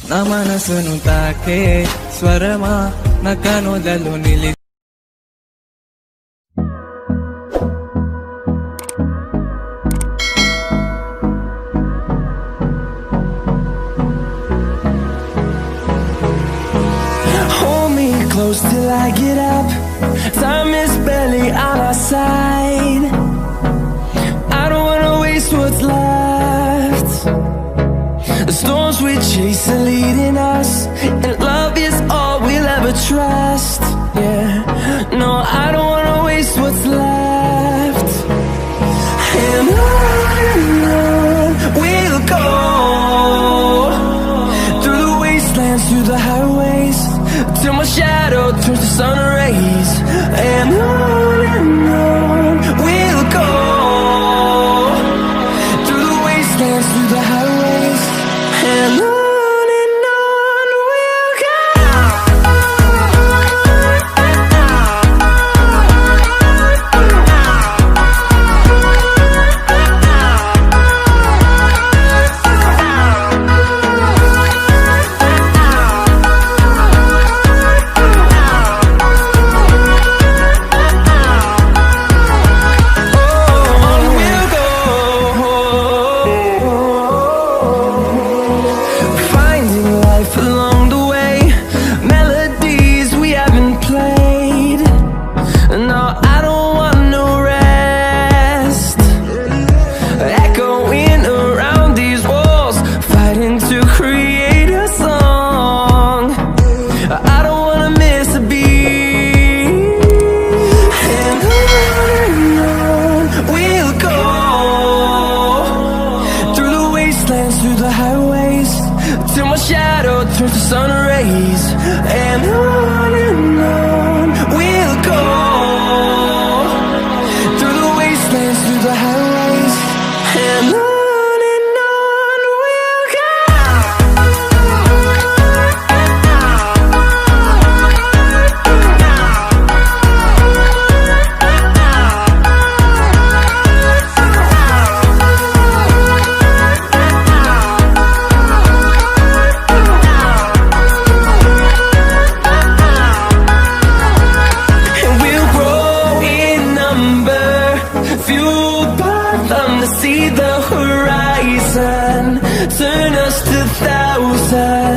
నా మనసును తాకే స్వరమా నా కనులలో నిలి Close till I get up. Time is barely on our side. I don't wanna waste what's left. The storms we chase are leading us, and love is all we'll ever trust. Yeah, no, I don't wanna waste what's left. And on we'll go, through the wastelands, through the highways, till my shadow turns to sun rays. And on we'll go, through the wastelands, through the highways, and on we'll go. Through the highways, till my shadow turns to sun rays. And on we'll go, through the wastelands, through the highways, and on we'll go. See the horizon, turn us to thousands.